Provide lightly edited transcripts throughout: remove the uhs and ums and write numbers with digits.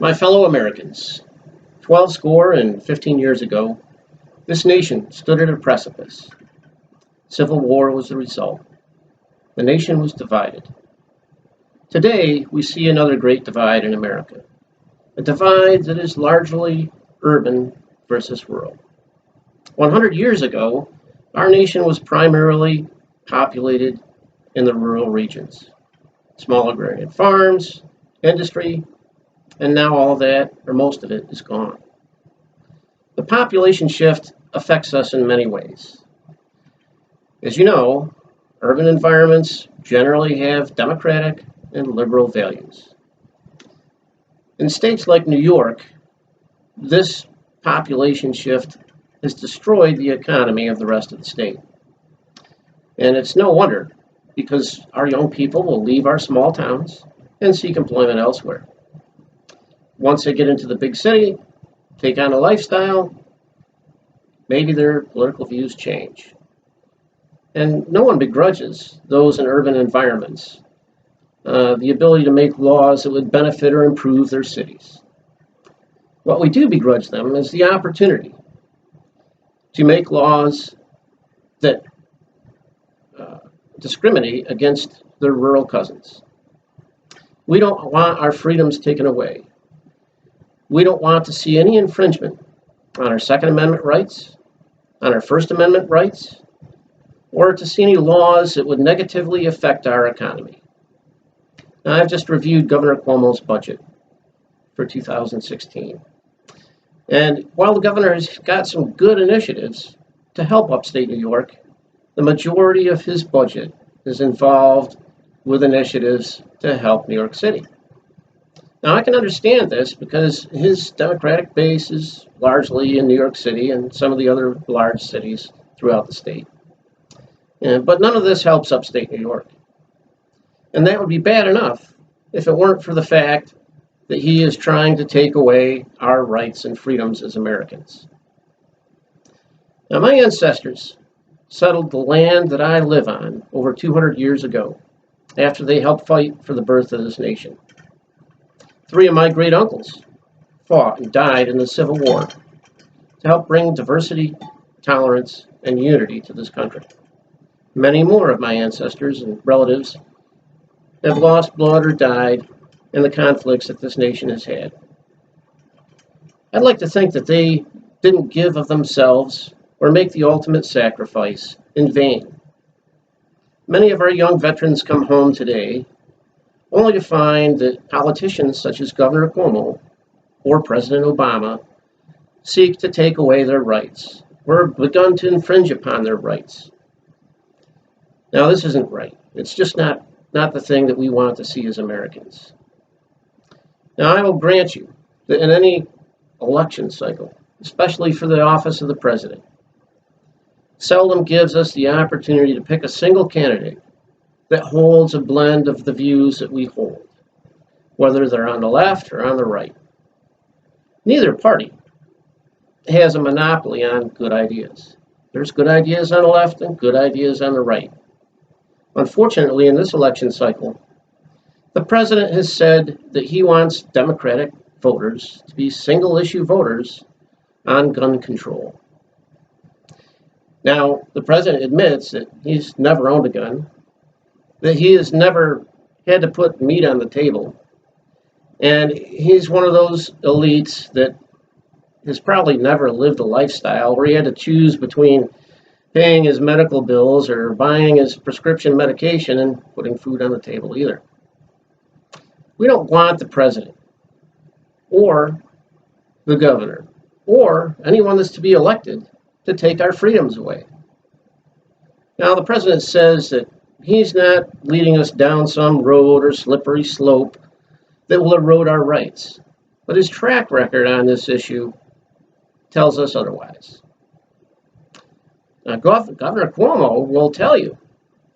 My fellow Americans, 12 score and 15 years ago, this nation stood at a precipice. Civil war was the result. The nation was divided. Today, we see another great divide in America, a divide that is largely urban versus rural. 100 years ago, our nation was primarily populated in the rural regions. Small agrarian farms, industry, and now all of that, or most of it, is gone. The population shift affects us in many ways. As you know, urban environments generally have democratic and liberal values. In states like New York, this population shift has destroyed the economy of the rest of the state. And it's no wonder, because our young people will leave our small towns and seek employment elsewhere. Once they get into the big city, take on a lifestyle, maybe their political views change. And no one begrudges those in urban environments the ability to make laws that would benefit or improve their cities. What we do begrudge them is the opportunity to make laws that discriminate against their rural cousins. We don't want our freedoms taken away. We don't want to see any infringement on our Second Amendment rights, on our First Amendment rights, or to see any laws that would negatively affect our economy. Now, I've just reviewed Governor Cuomo's budget for 2016. And while the governor has got some good initiatives to help upstate New York, the majority of his budget is involved with initiatives to help New York City. Now, I can understand this because his Democratic base is largely in New York City and some of the other large cities throughout the state. But none of this helps upstate New York. And that would be bad enough if it weren't for the fact that he is trying to take away our rights and freedoms as Americans. Now, my ancestors settled the land that I live on over 200 years ago, after they helped fight for the birth of this nation. 3 of my great uncles fought and died in the Civil War to help bring diversity, tolerance, and unity to this country. Many more of my ancestors and relatives have lost blood or died in the conflicts that this nation has had. I'd like to think that they didn't give of themselves or make the ultimate sacrifice in vain. Many of our young veterans come home today only to find that politicians such as Governor Cuomo or President Obama seek to take away their rights or have begun to infringe upon their rights. Now, this isn't right. It's just not the thing that we want to see as Americans. Now, I will grant you that in any election cycle, especially for the office of the president, seldom gives us the opportunity to pick a single candidate that holds a blend of the views that we hold, whether they're on the left or on the right. Neither party has a monopoly on good ideas. There's good ideas on the left and good ideas on the right. Unfortunately, in this election cycle, the president has said that he wants Democratic voters to be single-issue voters on gun control. Now, the president admits that he's never owned a gun, that he has never had to put meat on the table, and he's one of those elites that has probably never lived a lifestyle where he had to choose between paying his medical bills or buying his prescription medication and putting food on the table either. We don't want the president or the governor or anyone that's to be elected to take our freedoms away. Now, the president says that he's not leading us down some road or slippery slope that will erode our rights, but his track record on this issue tells us otherwise. Now, Governor Cuomo will tell you,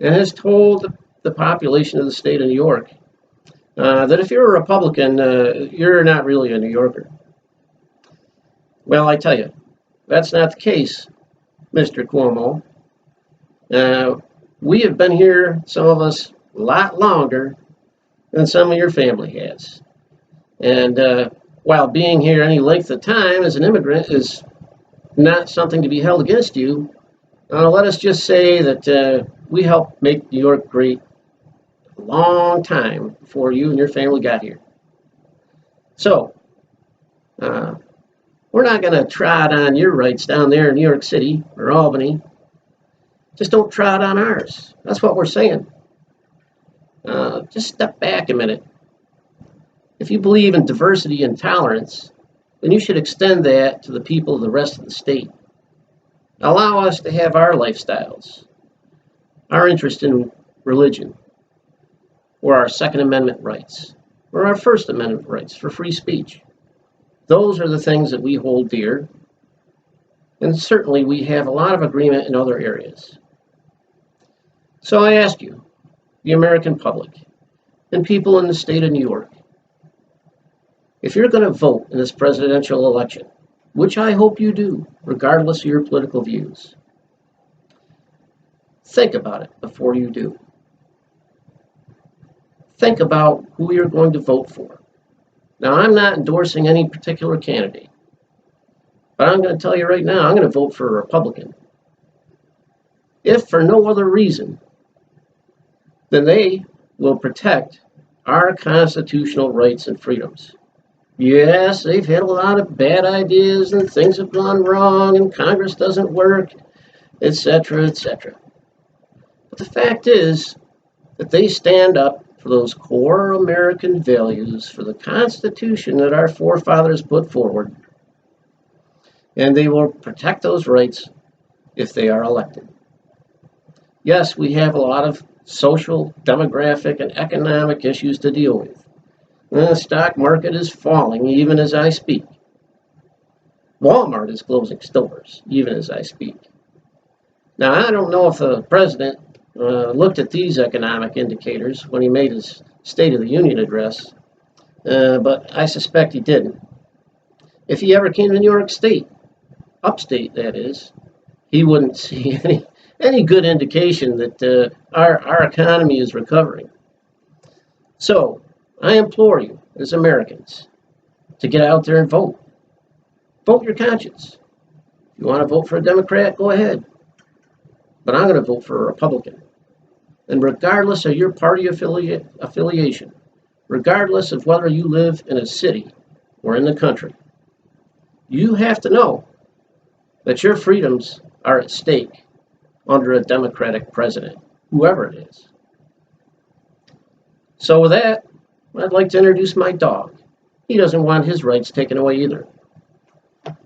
and has told the population of the state of New York, that if you're a Republican, you're not really a New Yorker. Well, I tell you, that's not the case, Mr. Cuomo. We have been here, some of us, a lot longer than some of your family has. And while being here any length of time as an immigrant is not something to be held against you, let us just say that we helped make New York great a long time before you and your family got here. So, we're not going to trot on your rights down there in New York City or Albany. Just don't trot on ours. That's what we're saying. Just step back a minute. If you believe in diversity and tolerance, then you should extend that to the people of the rest of the state. Allow us to have our lifestyles, our interest in religion, or our Second Amendment rights, or our First Amendment rights for free speech. Those are the things that we hold dear, and certainly we have a lot of agreement in other areas. So I ask you, the American public, and people in the state of New York, if you're going to vote in this presidential election, which I hope you do, regardless of your political views, think about it before you do. Think about who you're going to vote for. Now, I'm not endorsing any particular candidate, but I'm going to tell you right now, I'm going to vote for a Republican. If for no other reason, then they will protect our constitutional rights and freedoms. Yes, they've had a lot of bad ideas and things have gone wrong and Congress doesn't work, etc., etc. But the fact is that they stand up for those core American values, for the Constitution that our forefathers put forward, and they will protect those rights if they are elected. Yes, we have a lot of social, demographic, and economic issues to deal with. The stock market is falling even as I speak. Walmart is closing stores even as I speak. Now, I don't know if the president looked at these economic indicators when he made his State of the Union address, but I suspect he didn't. If he ever came to New York State, upstate that is, he wouldn't see any good indication that our economy is recovering. So, I implore you, as Americans, to get out there and vote. Vote your conscience. If you want to vote for a Democrat, go ahead. But I'm going to vote for a Republican. And regardless of your party affiliation, regardless of whether you live in a city or in the country, you have to know that your freedoms are at stake under a Democratic president, whoever it is. So with that, I'd like to introduce my dog. He doesn't want his rights taken away either.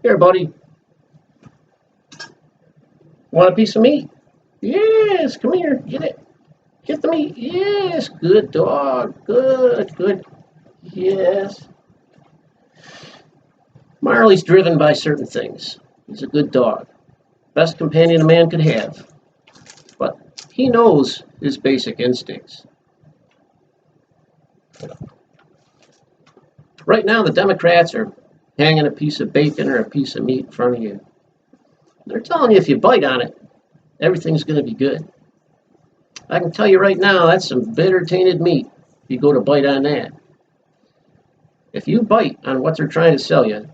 Here, buddy. Want a piece of meat? Yes, come here, get it. Get the meat. Yes, good dog. Good, good. Yes. Marley's driven by certain things. He's a good dog. Best companion a man could have. But he knows his basic instincts. Right now, the Democrats are hanging a piece of bacon or a piece of meat in front of you. They're telling you if you bite on it, everything's going to be good. I can tell you right now, that's some bitter, tainted meat if you go to bite on that. If you bite on what they're trying to sell you,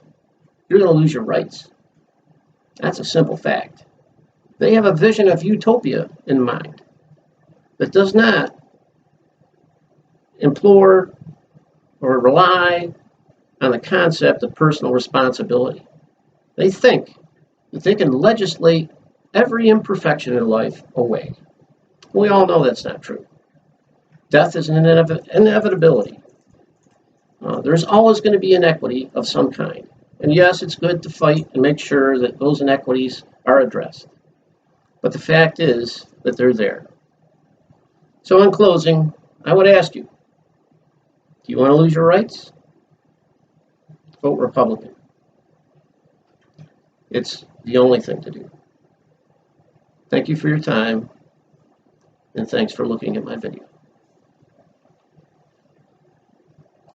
you're going to lose your rights. That's a simple fact. They have a vision of utopia in mind that does not implore or rely on the concept of personal responsibility. They think that they can legislate every imperfection in life away. We all know that's not true. Death is an inevitability. There's always going to be inequity of some kind. And yes, it's good to fight and make sure that those inequities are addressed. But the fact is that they're there. So in closing, I would ask you, do you want to lose your rights? Vote Republican. It's the only thing to do. Thank you for your time, and thanks for looking at my video.